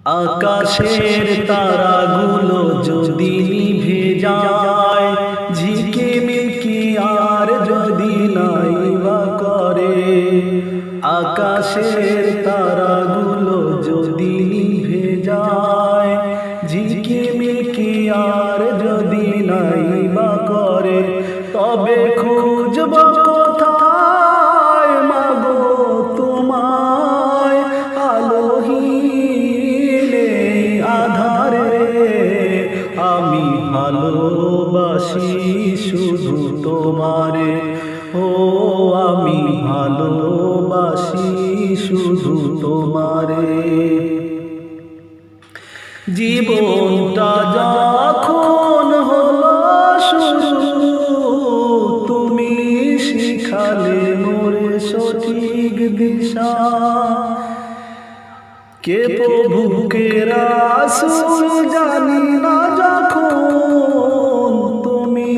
আকাশের তারাগুলো যদি নিভে যায়, ঝিকিমিকি আর যদি নাই বা করে। আকাশের তারাগুলো যদি নিভে যায়, ঝিকিমিকি আর যদি নাই বা করে, তবে খুঁজব কোথায় মাগো তোমায়, আলোহীনে আধারে। আমি ভালোবাসি শুধু তোমারে, ও আমি ভালোবাসি শুধু তোমারে। জীবনটা যখন হলো শুরু, তুমি শিখালে মোরে সঠিক দিশা। কে প্রভু কে রাসূল জানি না যখন, তুমি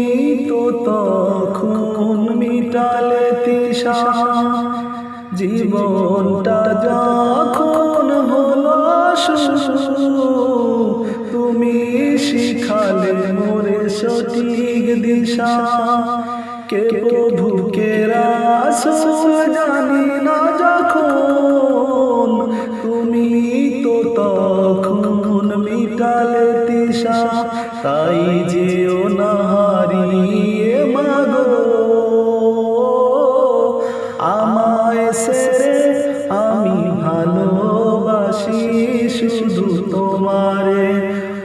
তো তখন মিটালে তৃষা। জীবনটা যখন হলো শুরু, তুমি শিখালে মোরে সঠিক দিশা। কে প্রভু কে রাসূল জানি না যখন, তুমি তো তখন মিটালে তৃষা। তাই যেও না হারিয়ে মাগো আমায় ছেড়ে, আমি ভালোবাসি শুধু তোমারে,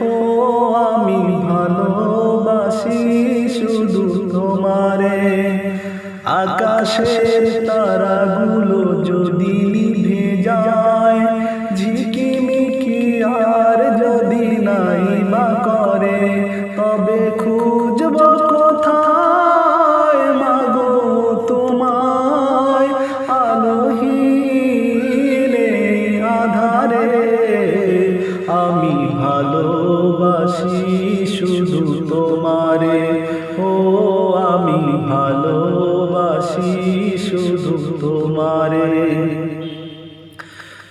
ও আমি ভালোবাসি শুধু তোমারে। আকাশের তারাগুলো যদি নিভে যায়, ঝিকিমিকি আর যদি নাই বা করে, তবে খুঁজব কোথায় মাগো তোমায়, আলোহীনে আধারে। আমি ভালোবাসি শুধু তোমারে, ও আমি ভালোবাসি শুধু তোমারে।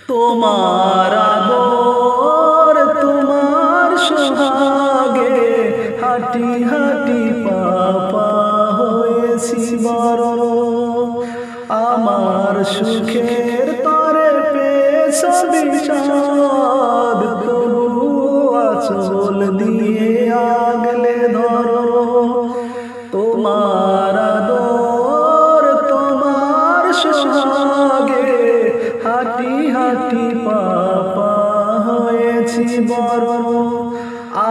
তোমার আদর তোমার সোহাগে, হাঁটি হাঁটি পাপা হয়েছি বড়। আমার সুখের তরে পেয়েছ বিষাদ, তবু আঁচল দিয়ে আগলে ধরো। তোমার আদর তোমার সোহাগে, হাঁটি হাঁটি পাপা হয়েছি বড়।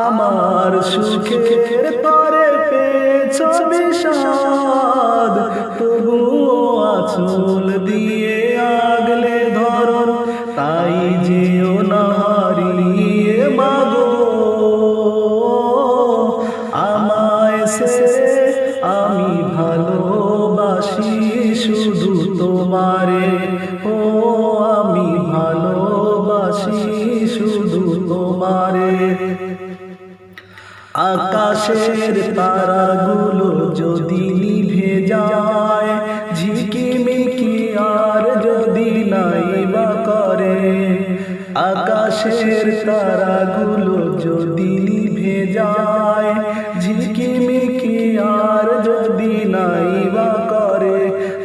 আমার সুখের তরে পেয়েছ বিষাদ, তবুও আঁচল দিয়ে আগলে ধরো। তাই যেও না হারিয়ে মাগো আমায় ছেড়ে, আমি ভালোবাসি শুধু তোমারে, ও আমি ভালোবাসি শুধু তোমারে। আকাশের তারাগুলো যদি নিভে যায়, ঝিকিমিকি আর যদি নাই বা করে। আকাশের তারাগুলো যদি নিভে যায়, ঝিকিমিকি আর যদি নাই বা করে,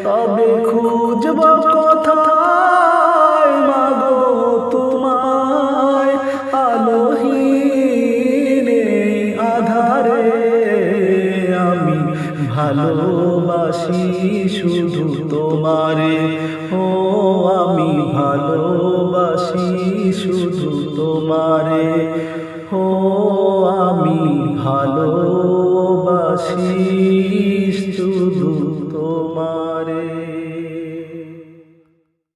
তবে খুঁজব কোথায় মাগো তোমায়, আলোহীনে আধারে। আমি ভালোবাসি শুধু তোমারে, ও আমি ভালোবাসি শুধু তোমারে, ও আমি ভালোবাসি